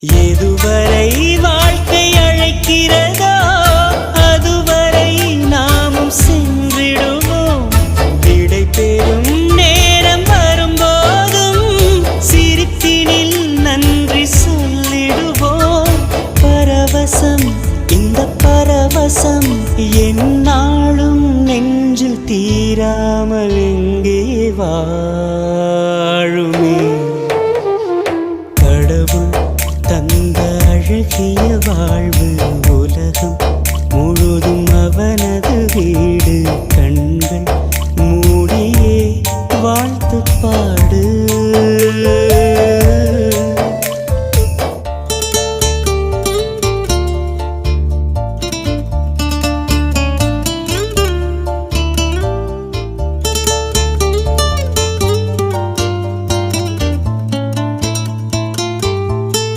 எதுவரை வாழ்க்கை அழைக்கிறதோ அதுவரை நாமும் சென்றிடுவோம். விடை பெறும் நேரம் வரும்போதும் சிரிப்பினில் நன்றி சொல்லிடுவோம். பரவசம், இந்த பரவசம் எந்நாளும் நெஞ்சில் தீராமல் எங்கே வாழுமே. கடவுள் தந்த அழகிய வாழ்வு